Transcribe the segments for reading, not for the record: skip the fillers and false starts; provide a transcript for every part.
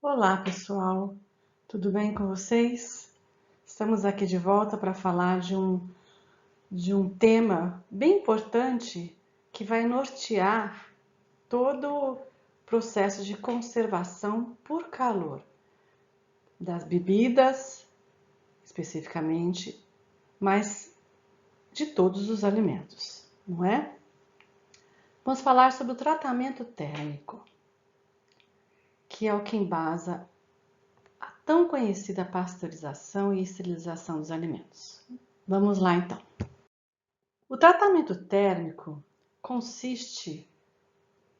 Olá, pessoal. Tudo bem com vocês? Estamos aqui de volta para falar de um tema bem importante que vai nortear todo o processo de conservação por calor das bebidas, especificamente, mas de todos os alimentos, não é? Vamos falar sobre o tratamento térmico, que é o que embasa a tão conhecida pasteurização e esterilização dos alimentos. Vamos lá então. O tratamento térmico consiste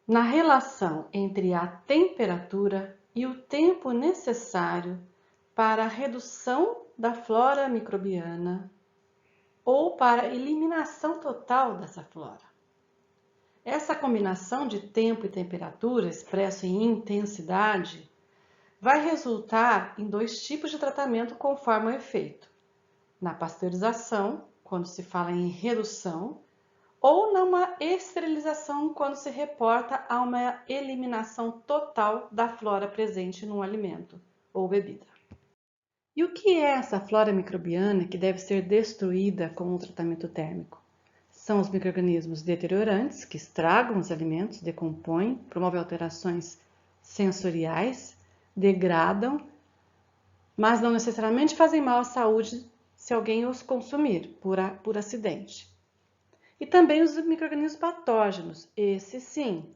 na relação entre a temperatura e o tempo necessário para a redução da flora microbiana ou para a eliminação total dessa flora. Essa combinação de tempo e temperatura, expresso em intensidade, vai resultar em dois tipos de tratamento conforme o efeito. Na pasteurização, quando se fala em redução, ou numa esterilização, quando se reporta a uma eliminação total da flora presente no alimento ou bebida. E o que é essa flora microbiana que deve ser destruída com o tratamento térmico? São os micro-organismos deteriorantes, que estragam os alimentos, decompõem, promovem alterações sensoriais, degradam, mas não necessariamente fazem mal à saúde se alguém os consumir por acidente. E também os micro-organismos patógenos, esses sim,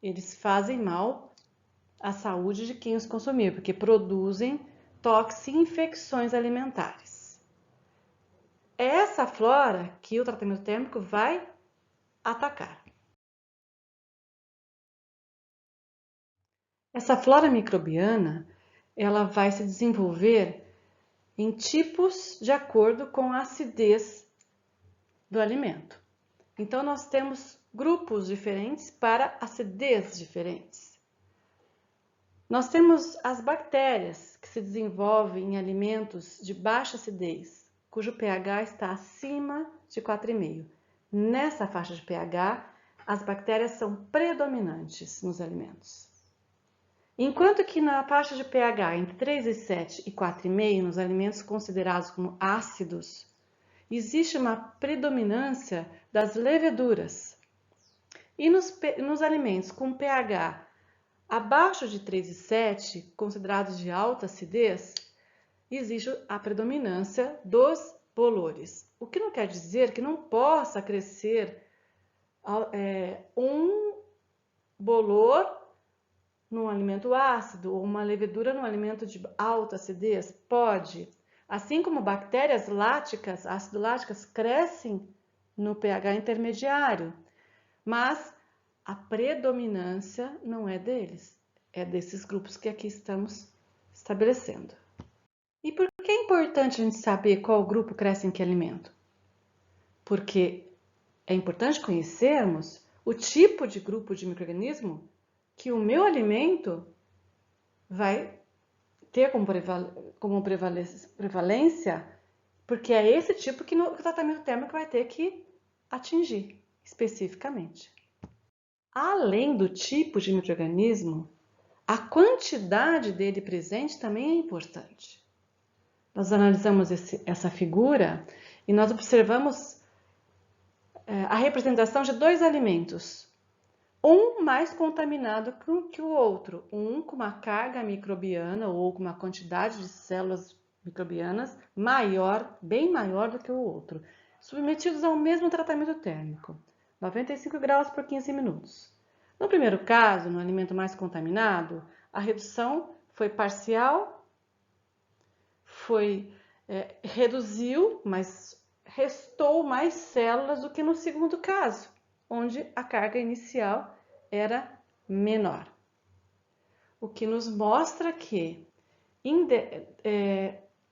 eles fazem mal à saúde de quem os consumir, porque produzem toxinfecções alimentares. É essa flora que o tratamento térmico vai atacar. Essa flora microbiana, ela vai se desenvolver em tipos de acordo com a acidez do alimento. Então, nós temos grupos diferentes para acidez diferentes. Nós temos as bactérias que se desenvolvem em alimentos de baixa acidez, cujo pH está acima de 4,5. Nessa faixa de pH, as bactérias são predominantes nos alimentos. Enquanto que na faixa de pH entre 3,7 e 4,5, nos alimentos considerados como ácidos, existe uma predominância das leveduras. E nos alimentos com pH abaixo de 3,7, considerados de alta acidez, existe a predominância dos bolores. O que não quer dizer que não possa crescer um bolor num alimento ácido ou uma levedura num alimento de alta acidez? Pode. Assim como bactérias láticas, ácido-láticas, crescem no pH intermediário, mas a predominância não é deles, é desses grupos que aqui estamos estabelecendo. E por que é importante a gente saber qual grupo cresce em que alimento? Porque é importante conhecermos o tipo de grupo de micro-organismo que o meu alimento vai ter como prevalência, porque é esse tipo que o tratamento térmico vai ter que atingir especificamente. Além do tipo de micro-organismo, a quantidade dele presente também é importante. Nós analisamos essa figura e nós observamos a representação de dois alimentos, um mais contaminado que o outro, um com uma carga microbiana ou com uma quantidade de células microbianas maior, bem maior do que o outro, submetidos ao mesmo tratamento térmico, 95 graus por 15 minutos. No primeiro caso, no alimento mais contaminado, a redução foi parcial, reduziu, mas restou mais células do que no segundo caso, onde a carga inicial era menor. O que nos mostra que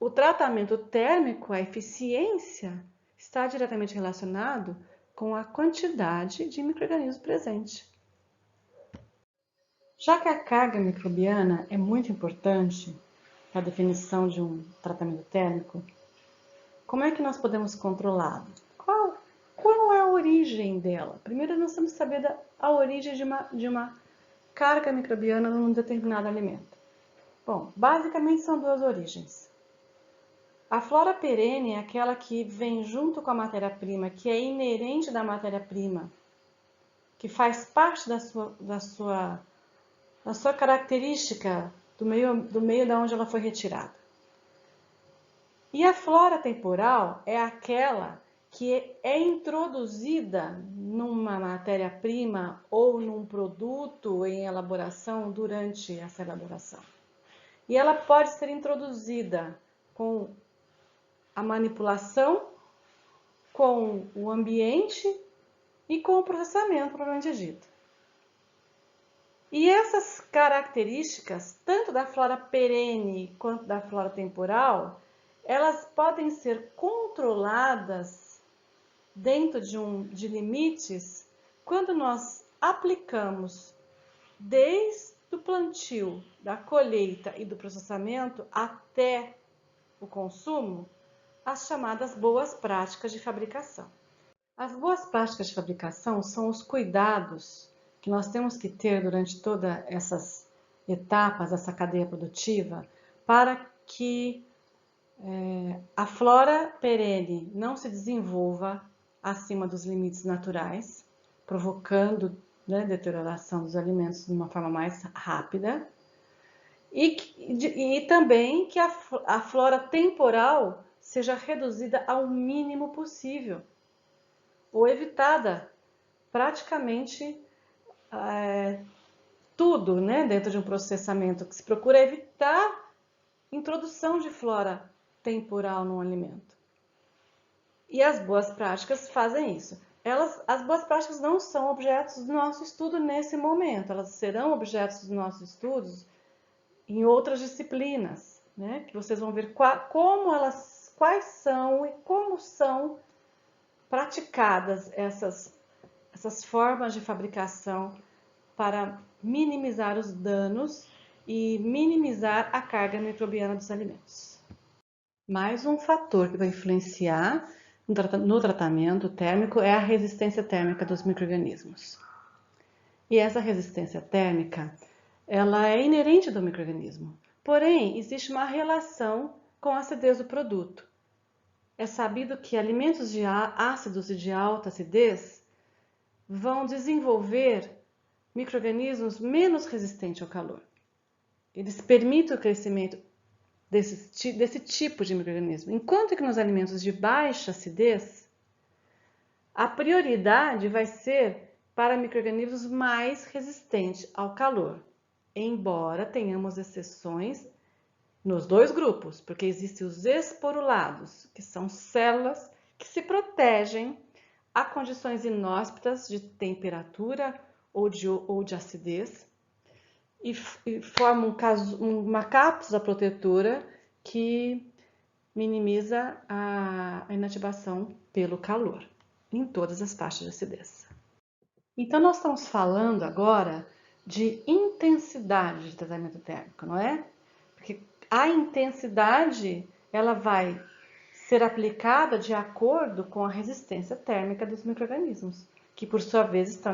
o tratamento térmico, a eficiência, está diretamente relacionado com a quantidade de micro-organismos presente. Já que a carga microbiana é muito importante para a definição de um tratamento térmico, como é que nós podemos controlá-la? Qual é a origem dela? Primeiro, nós temos que saber a origem de uma carga microbiana num determinado alimento. Bom, basicamente são duas origens. A flora perene é aquela que vem junto com a matéria-prima, que é inerente da matéria-prima, que faz parte da sua característica do meio da onde ela foi retirada. E a flora temporal é aquela que é introduzida numa matéria-prima ou num produto em elaboração durante essa elaboração. E ela pode ser introduzida com a manipulação, com o ambiente e com o processamento propriamente dito. E essas características, tanto da flora perene quanto da flora temporal, elas podem ser controladas dentro de limites quando nós aplicamos desde o plantio, da colheita e do processamento até o consumo, as chamadas boas práticas de fabricação. As boas práticas de fabricação são os cuidados que nós temos que ter durante todas essas etapas, essa cadeia produtiva, para que a flora perene não se desenvolva acima dos limites naturais, provocando, né, deterioração dos alimentos de uma forma mais rápida, e também que a flora temporal seja reduzida ao mínimo possível, ou evitada praticamente tudo, né, dentro de um processamento, que se procura evitar introdução de flora temporal no alimento. E as boas práticas fazem isso. As boas práticas não são objetos do nosso estudo nesse momento, elas serão objetos dos nossos estudos em outras disciplinas, né, que vocês vão ver quais são e como são praticadas essas formas de fabricação para minimizar os danos e minimizar a carga microbiana dos alimentos. Mais um fator que vai influenciar no tratamento térmico é a resistência térmica dos micro-organismos. E essa resistência térmica, ela é inerente do micro-organismo. Porém, existe uma relação com a acidez do produto. É sabido que alimentos de ácidos e de alta acidez vão desenvolver micro-organismos menos resistentes ao calor. Eles permitem o crescimento desse tipo de micro-organismo. Enquanto que nos alimentos de baixa acidez, a prioridade vai ser para micro-organismos mais resistentes ao calor, embora tenhamos exceções nos dois grupos, porque existem os esporulados, que são células que se protegem a condições inóspitas de temperatura ou de acidez e formam uma cápsula protetora que minimiza a inativação pelo calor em todas as faixas de acidez. Então, nós estamos falando agora de intensidade de tratamento térmico, não é? Porque a intensidade, ela vai ser aplicada de acordo com a resistência térmica dos micro-organismos, que por sua vez está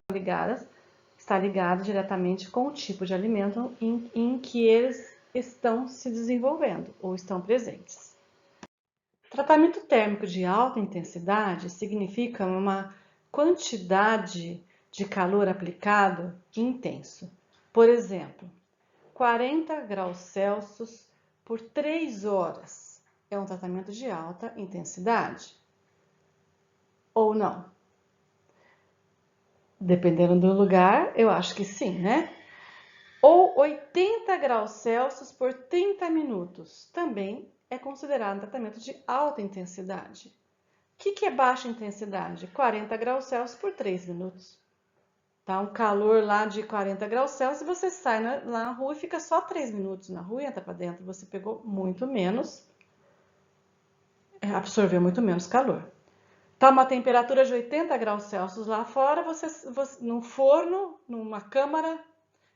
ligado diretamente com o tipo de alimento em que eles estão se desenvolvendo ou estão presentes. Tratamento térmico de alta intensidade significa uma quantidade de calor aplicado intenso. Por exemplo, 40 graus Celsius por 3 horas é um tratamento de alta intensidade? Ou não? Dependendo do lugar, eu acho que sim, né? Ou 80 graus Celsius por 30 minutos também é considerado um tratamento de alta intensidade. O que é baixa intensidade? 40 graus Celsius por 3 minutos. Tá um calor lá de 40 graus Celsius e você sai lá na rua e fica só 3 minutos na rua e entra para dentro. Você pegou muito menos, absorveu muito menos calor. Tá uma temperatura de 80 graus Celsius lá fora, você num forno, numa câmara,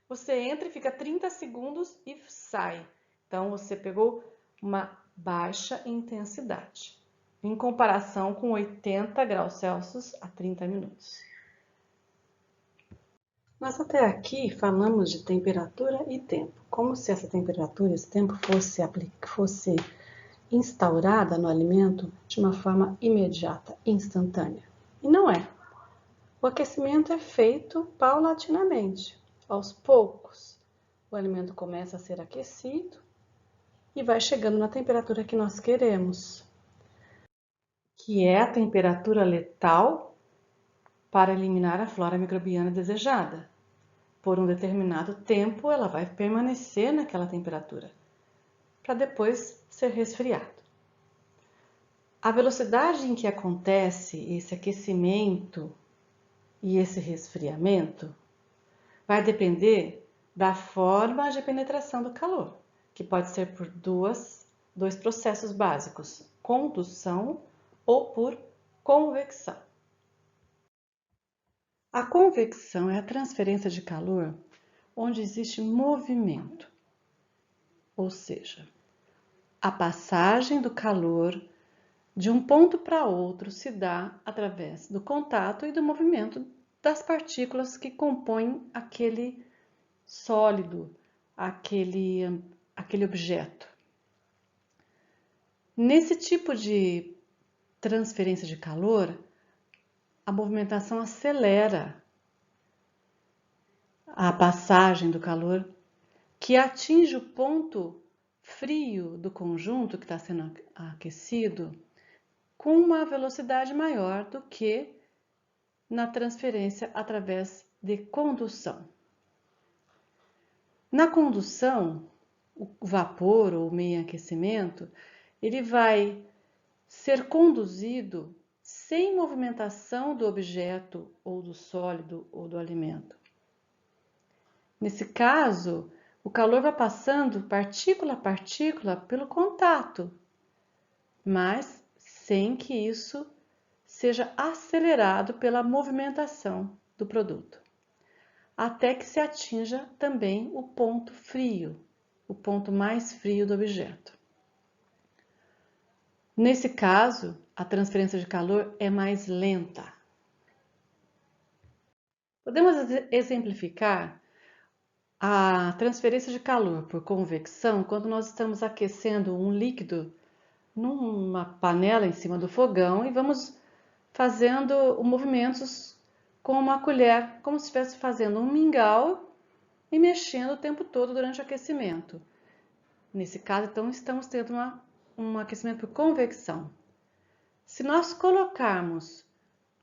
você entra e fica 30 segundos e sai. Então, você pegou uma baixa intensidade, em comparação com 80 graus Celsius a 30 minutos. Nós até aqui falamos de temperatura e tempo. como se essa temperatura, esse tempo fosse instaurada no alimento de uma forma imediata, instantânea. E não é. O aquecimento é feito paulatinamente, aos poucos. O alimento começa a ser aquecido e vai chegando na temperatura que nós queremos, que é a temperatura letal para eliminar a flora microbiana desejada. Por um determinado tempo, ela vai permanecer naquela temperatura, para depois ser resfriado. A velocidade em que acontece esse aquecimento e esse resfriamento vai depender da forma de penetração do calor, que pode ser por dois processos básicos, condução ou por convecção. A convecção é a transferência de calor onde existe movimento, ou seja, a passagem do calor de um ponto para outro se dá através do contato e do movimento das partículas que compõem aquele sólido, aquele objeto. Nesse tipo de transferência de calor, a movimentação acelera a passagem do calor que atinge o ponto frio do conjunto que está sendo aquecido com uma velocidade maior do que na transferência através de condução. Na condução, o vapor ou meio aquecimento, ele vai ser conduzido sem movimentação do objeto ou do sólido ou do alimento. Nesse caso, o calor vai passando partícula a partícula pelo contato, mas sem que isso seja acelerado pela movimentação do produto, até que se atinja também o ponto frio, o ponto mais frio do objeto. Nesse caso, a transferência de calor é mais lenta. Podemos exemplificar a transferência de calor por convecção quando nós estamos aquecendo um líquido numa panela em cima do fogão e vamos fazendo movimentos com uma colher, como se estivesse fazendo um mingau e mexendo o tempo todo durante o aquecimento. Nesse caso, então, estamos tendo um aquecimento por convecção. Se nós colocarmos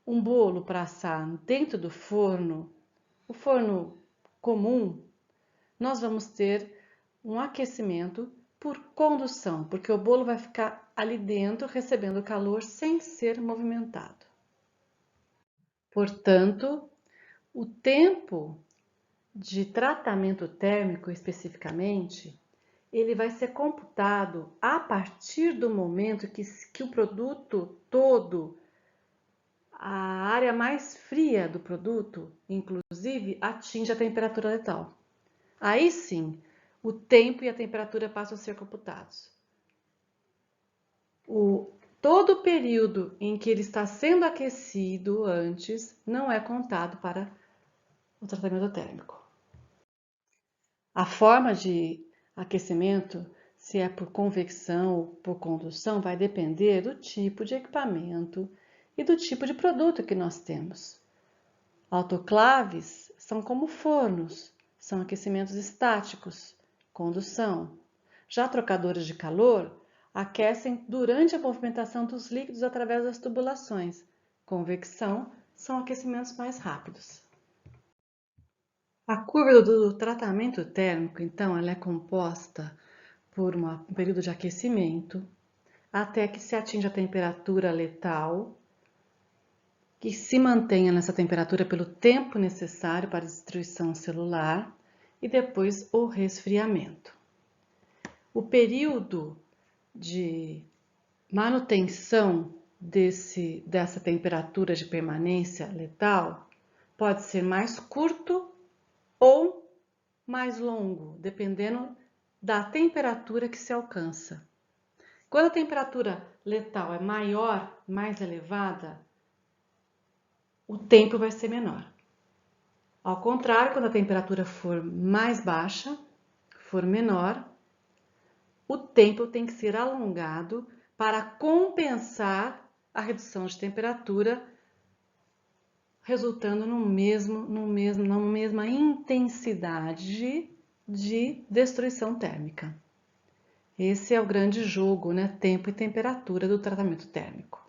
um bolo para assar dentro do forno, o forno comum, nós vamos ter um aquecimento por condução, porque o bolo vai ficar ali dentro recebendo calor sem ser movimentado. Portanto, o tempo de tratamento térmico especificamente, ele vai ser computado a partir do momento que o produto todo, a área mais fria do produto, inclusive, atinge a temperatura letal. Aí sim, o tempo e a temperatura passam a ser computados. Todo o período em que ele está sendo aquecido antes não é contado para o tratamento térmico. A forma de aquecimento, se é por convecção ou por condução, vai depender do tipo de equipamento e do tipo de produto que nós temos. Autoclaves são como fornos, são aquecimentos estáticos, condução. Já trocadores de calor aquecem durante a movimentação dos líquidos através das tubulações. Convecção são aquecimentos mais rápidos. A curva do tratamento térmico, então, ela é composta por um período de aquecimento até que se atinja a temperatura letal, que se mantenha nessa temperatura pelo tempo necessário para a destruição celular e depois o resfriamento. O período de manutenção dessa temperatura de permanência letal pode ser mais curto ou mais longo, dependendo da temperatura que se alcança. Quando a temperatura letal é maior, mais elevada, o tempo vai ser menor. Ao contrário, quando a temperatura for mais baixa, for menor, o tempo tem que ser alongado para compensar a redução de temperatura, resultando numa mesma intensidade de destruição térmica. Esse é o grande jogo, né? Tempo e temperatura do tratamento térmico.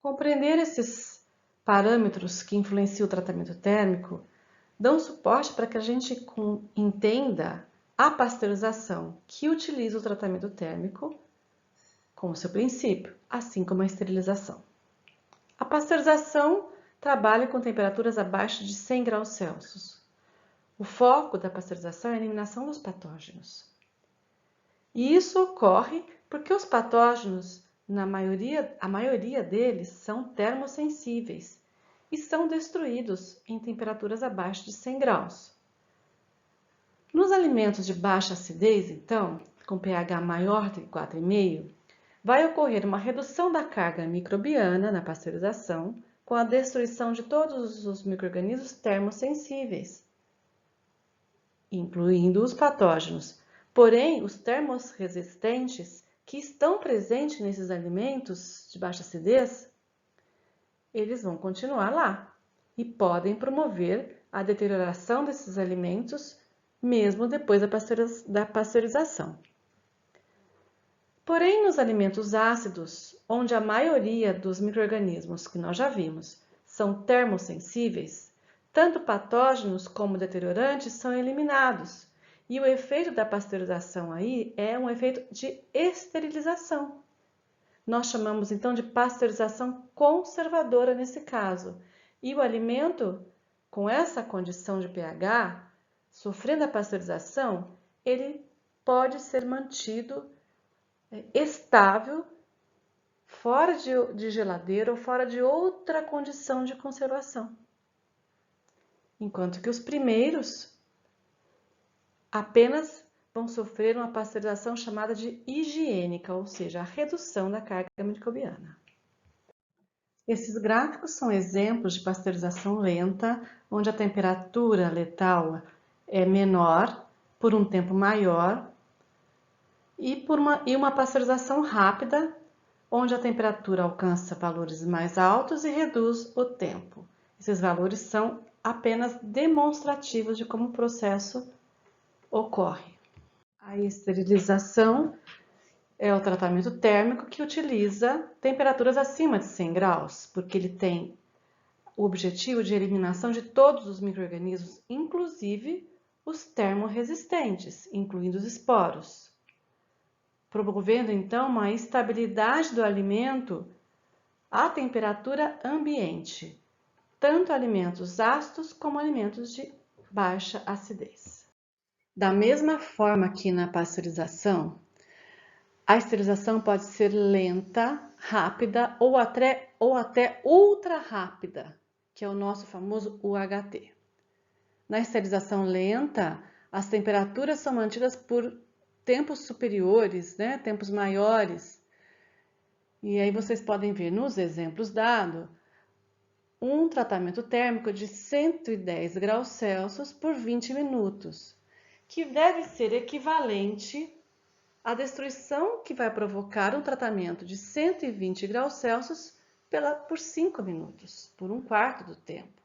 Compreender esses parâmetros que influenciam o tratamento térmico dão suporte para que a gente entenda a pasteurização, que utiliza o tratamento térmico como seu princípio, assim como a esterilização. A pasteurização trabalha com temperaturas abaixo de 100 graus Celsius. O foco da pasteurização é a eliminação dos patógenos. E isso ocorre porque os patógenos, a maioria deles, são termossensíveis e são destruídos em temperaturas abaixo de 100 graus. Nos alimentos de baixa acidez, então, com pH maior de 4,5, vai ocorrer uma redução da carga microbiana na pasteurização, com a destruição de todos os micro-organismos termossensíveis, incluindo os patógenos. Porém, os termorresistentes que estão presentes nesses alimentos de baixa acidez, eles vão continuar lá e podem promover a deterioração desses alimentos mesmo depois da pasteurização. Porém, nos alimentos ácidos, onde a maioria dos micro-organismos que nós já vimos são termossensíveis, tanto patógenos como deteriorantes são eliminados. E o efeito da pasteurização aí é um efeito de esterilização. Nós chamamos então de pasteurização conservadora nesse caso. E o alimento, com essa condição de pH, sofrendo a pasteurização, ele pode ser mantido estável, fora de geladeira ou fora de outra condição de conservação. Enquanto que os primeiros apenas vão sofrer uma pasteurização chamada de higiênica, ou seja, a redução da carga microbiana. Esses gráficos são exemplos de pasteurização lenta, onde a temperatura letal é menor por um tempo maior, e uma pasteurização rápida, onde a temperatura alcança valores mais altos e reduz o tempo. Esses valores são apenas demonstrativos de como o processo ocorre. A esterilização é o tratamento térmico que utiliza temperaturas acima de 100 graus, porque ele tem o objetivo de eliminação de todos os micro-organismos, inclusive os termorresistentes, incluindo os esporos, promovendo então uma estabilidade do alimento à temperatura ambiente, tanto alimentos ácidos como alimentos de baixa acidez. Da mesma forma que na pasteurização, a esterilização pode ser lenta, rápida ou até ultra rápida, que é o nosso famoso UHT. Na esterilização lenta, as temperaturas são mantidas por tempos superiores, né? Tempos maiores. E aí vocês podem ver nos exemplos dados um tratamento térmico de 110 graus Celsius por 20 minutos, que deve ser equivalente à destruição que vai provocar um tratamento de 120 graus Celsius por 5 minutos, por um quarto do tempo,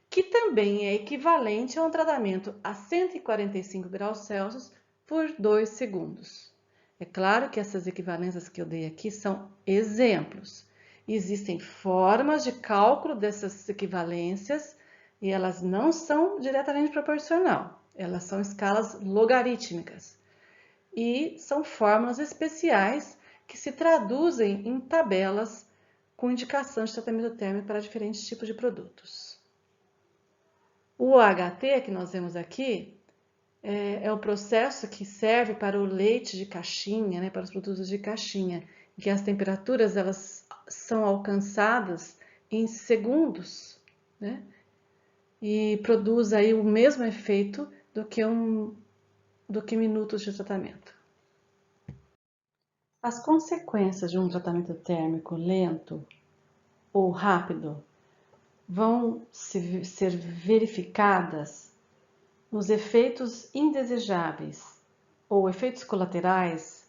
que também é equivalente a um tratamento a 145 graus Celsius por 2 segundos. É claro que essas equivalências que eu dei aqui são exemplos. Existem formas de cálculo dessas equivalências e elas não são diretamente proporcional. Elas são escalas logarítmicas e são fórmulas especiais que se traduzem em tabelas com indicação de tratamento térmico para diferentes tipos de produtos. O UHT que nós vemos aqui é o processo que serve para o leite de caixinha, né, para os produtos de caixinha, em que as temperaturas elas são alcançadas em segundos, né, e produz aí o mesmo efeito do que minutos de tratamento. As consequências de um tratamento térmico lento ou rápido vão ser verificadas os efeitos indesejáveis ou efeitos colaterais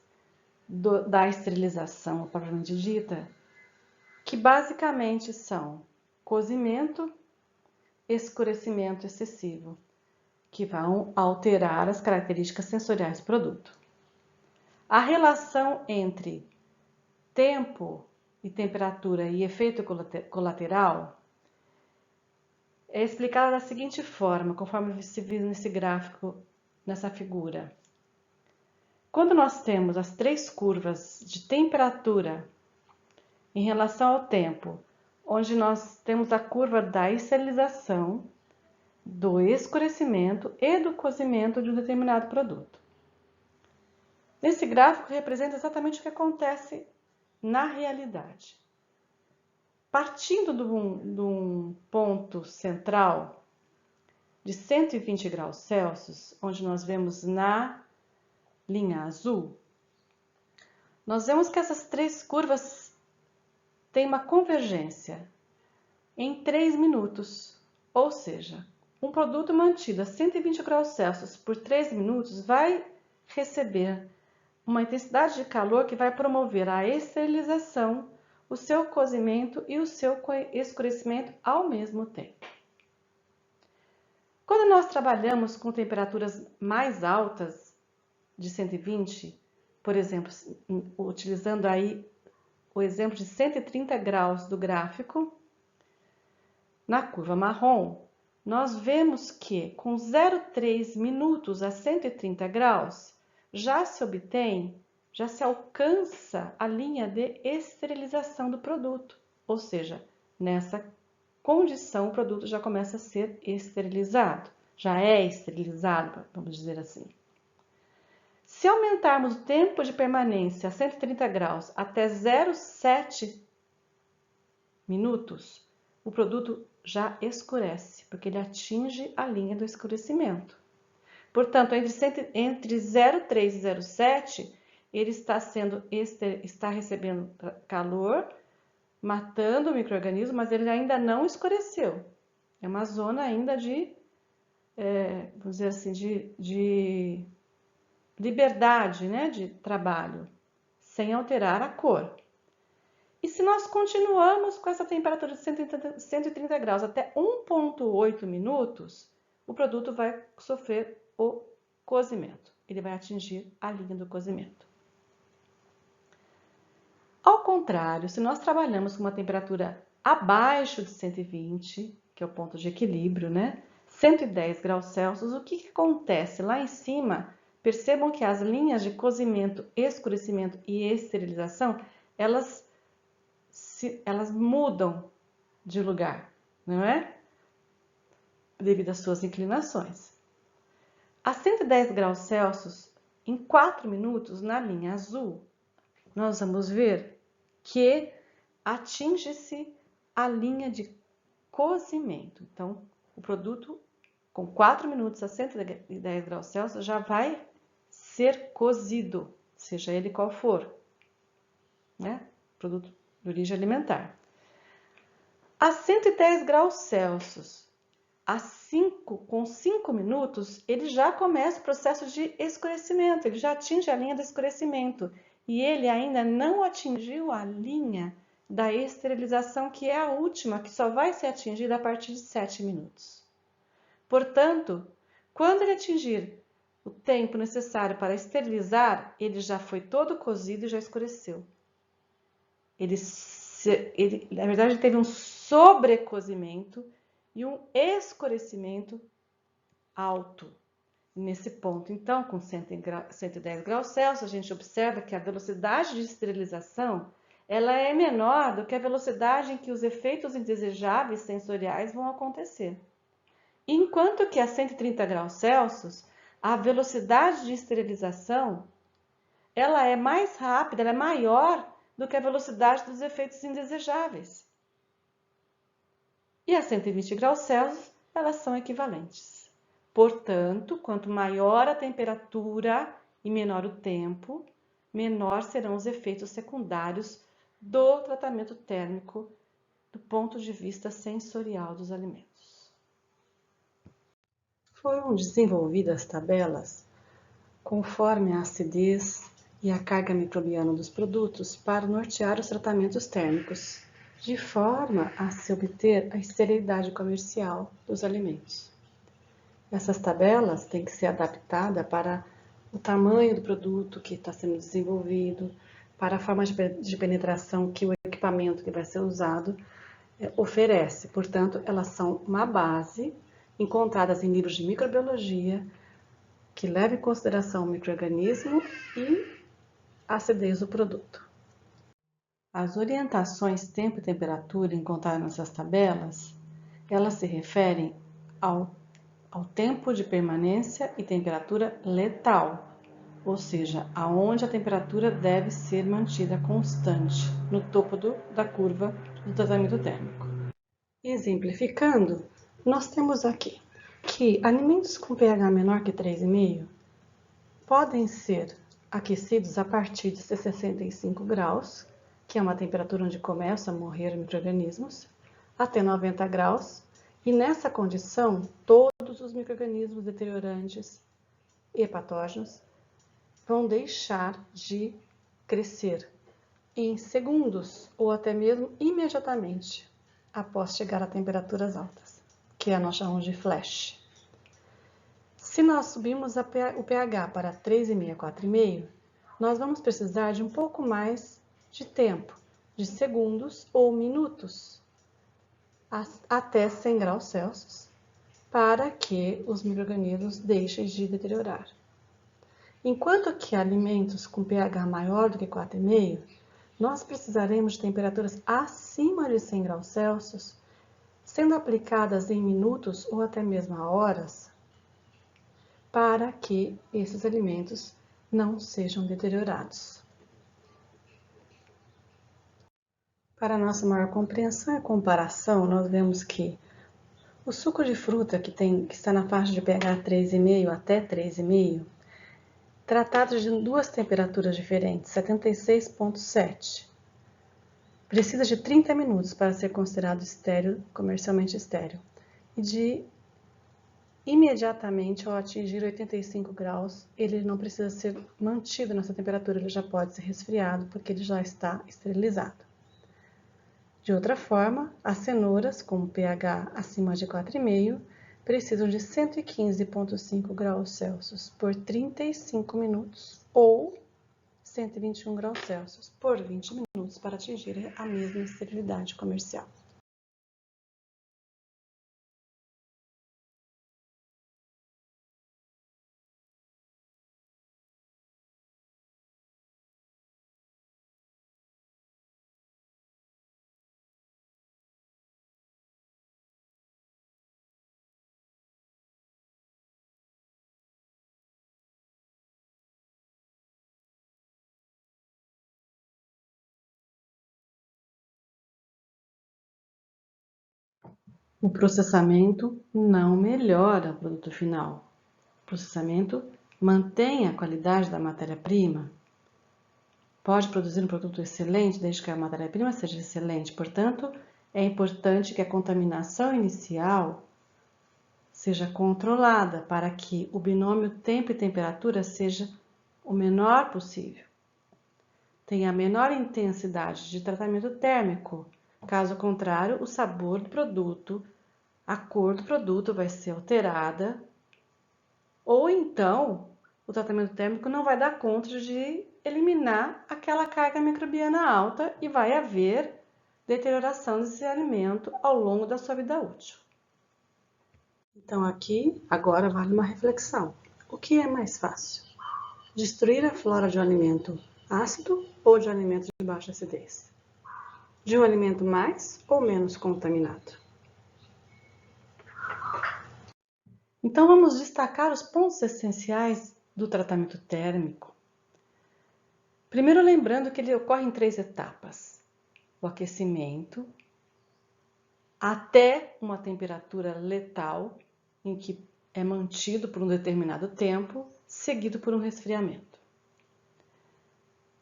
da esterilização propriamente dita, que basicamente são cozimento, escurecimento excessivo, que vão alterar as características sensoriais do produto. A relação entre tempo e temperatura e efeito colateral é explicada da seguinte forma, conforme se viu nesse gráfico, nessa figura. Quando nós temos as três curvas de temperatura em relação ao tempo, onde nós temos a curva da esterilização, do escurecimento e do cozimento de um determinado produto. Nesse gráfico representa exatamente o que acontece na realidade. Partindo de um ponto central de 120 graus Celsius, onde nós vemos na linha azul, nós vemos que essas três curvas têm uma convergência em 3 minutos, ou seja, um produto mantido a 120 graus Celsius por 3 minutos vai receber uma intensidade de calor que vai promover a esterilização, o seu cozimento e o seu escurecimento ao mesmo tempo. Quando nós trabalhamos com temperaturas mais altas, de 120, por exemplo, utilizando aí o exemplo de 130 graus do gráfico, na curva marrom, nós vemos que com 0,3 minutos a 130 graus, já se alcança a linha de esterilização do produto. Ou seja, nessa condição o produto já começa a ser esterilizado, já é esterilizado, vamos dizer assim. Se aumentarmos o tempo de permanência a 130 graus até 0,7 minutos, o produto já escurece, porque ele atinge a linha do escurecimento. Portanto, entre 0,3 e 0,7, ele está recebendo calor, matando o micro-organismo, mas ele ainda não escureceu. É uma zona ainda vamos dizer assim, de liberdade, né, de trabalho, sem alterar a cor. E se nós continuamos com essa temperatura de 130 graus até 1,8 minutos, o produto vai sofrer o cozimento. Ele vai atingir a linha do cozimento. Ao contrário, se nós trabalhamos com uma temperatura abaixo de 120, que é o ponto de equilíbrio, né? 110 graus Celsius, o que acontece? Lá em cima, percebam que as linhas de cozimento, escurecimento e esterilização, elas mudam de lugar, não é? Devido às suas inclinações. A 110 graus Celsius, em 4 minutos, na linha azul, nós vamos ver que atinge-se a linha de cozimento. Então, o produto, com 4 minutos a 110 graus Celsius, já vai ser cozido, seja ele qual for, né? Produto de origem alimentar. A 110 graus Celsius, com 5 minutos, ele já começa o processo de escurecimento, ele já atinge a linha do escurecimento e ele ainda não atingiu a linha da esterilização, que é a última, que só vai ser atingida a partir de 7 minutos. Portanto, quando ele atingir o tempo necessário para esterilizar, ele já foi todo cozido e já escureceu. Na verdade, ele teve um sobrecozimento e um escurecimento alto nesse ponto. Então, com 110 graus Celsius, a gente observa que a velocidade de esterilização ela é menor do que a velocidade em que os efeitos indesejáveis sensoriais vão acontecer. Enquanto que a 130 graus Celsius, a velocidade de esterilização ela é mais rápida, ela é maior do que a velocidade dos efeitos indesejáveis. E a 120 graus Celsius, elas são equivalentes. Portanto, quanto maior a temperatura e menor o tempo, menor serão os efeitos secundários do tratamento térmico do ponto de vista sensorial dos alimentos. foram desenvolvidas tabelas conforme a acidez e a carga microbiana dos produtos para nortear os tratamentos térmicos, de forma a se obter a esterilidade comercial dos alimentos. Essas tabelas têm que ser adaptadas para o tamanho do produto que está sendo desenvolvido, para a forma de penetração que o equipamento que vai ser usado oferece. Portanto, elas são uma base encontradas em livros de microbiologia que leva em consideração o micro-organismo e a acidez do produto. As orientações tempo e temperatura encontradas nessas tabelas, elas se referem ao tempo de permanência e temperatura letal, ou seja, aonde a temperatura deve ser mantida constante no topo da curva do tratamento térmico. Exemplificando, nós temos aqui que alimentos com pH menor que 3,5 podem ser aquecidos a partir de 65 graus, que é uma temperatura onde começam a morrer micro-organismos, até 90 graus, e nessa condição, todos os micro-organismos deteriorantes e patógenos vão deixar de crescer em segundos ou até mesmo imediatamente após chegar a temperaturas altas, que nós chamamos de flash. Se nós subirmos o pH para 3,5 a 4,5, nós vamos precisar de um pouco mais de tempo, de segundos ou minutos, até 100 graus Celsius, para que os micro-organismos deixem de deteriorar. Enquanto que alimentos com pH maior do que 4,5, nós precisaremos de temperaturas acima de 100 graus Celsius, sendo aplicadas em minutos ou até mesmo a horas, para que esses alimentos não sejam deteriorados. Para nossa maior compreensão e comparação, nós vemos que o suco de fruta que está na faixa de pH 3,5 até 3,5, tratado de duas temperaturas diferentes, 76,7, precisa de 30 minutos para ser considerado estéril, comercialmente estéril, e de imediatamente ao atingir 85 graus, ele não precisa ser mantido nessa temperatura, ele já pode ser resfriado porque ele já está esterilizado. De outra forma, as cenouras com pH acima de 4,5 precisam de 115,5 graus Celsius por 35 minutos ou 121 graus Celsius por 20 minutos para atingir a mesma esterilidade comercial. O processamento não melhora o produto final. O processamento mantém a qualidade da matéria-prima. Pode produzir um produto excelente desde que a matéria-prima seja excelente. Portanto, é importante que a contaminação inicial seja controlada para que o binômio tempo e temperatura seja o menor possível. Tenha a menor intensidade de tratamento térmico. Caso contrário, o sabor do produto, a cor do produto vai ser alterada, ou então o tratamento térmico não vai dar conta de eliminar aquela carga microbiana alta e vai haver deterioração desse alimento ao longo da sua vida útil. Então aqui, agora vale uma reflexão. O que é mais fácil? Destruir a flora de um alimento ácido ou de um alimento de baixa acidez? De um alimento mais ou menos contaminado? Então vamos destacar os pontos essenciais do tratamento térmico. Primeiro, lembrando que ele ocorre em 3 etapas: o aquecimento até uma temperatura letal, em que é mantido por um determinado tempo, seguido por um resfriamento.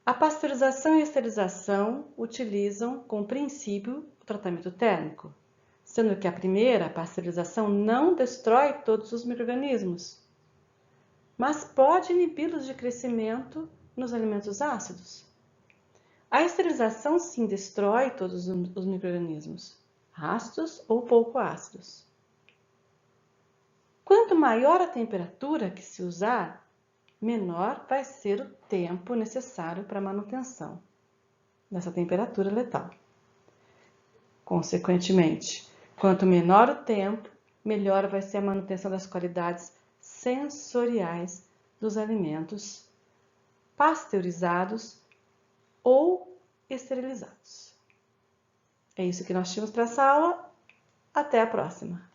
A pasteurização e a esterilização utilizam como princípio o tratamento térmico, sendo que a primeira, a pasteurização, não destrói todos os micro-organismos, mas pode inibi-los de crescimento nos alimentos ácidos. A esterilização sim destrói todos os micro-organismos, ácidos ou pouco ácidos. Quanto maior a temperatura que se usar, menor vai ser o tempo necessário para a manutenção dessa temperatura letal. Consequentemente, quanto menor o tempo, melhor vai ser a manutenção das qualidades sensoriais dos alimentos pasteurizados ou esterilizados. É isso que nós tínhamos para essa aula. Até a próxima!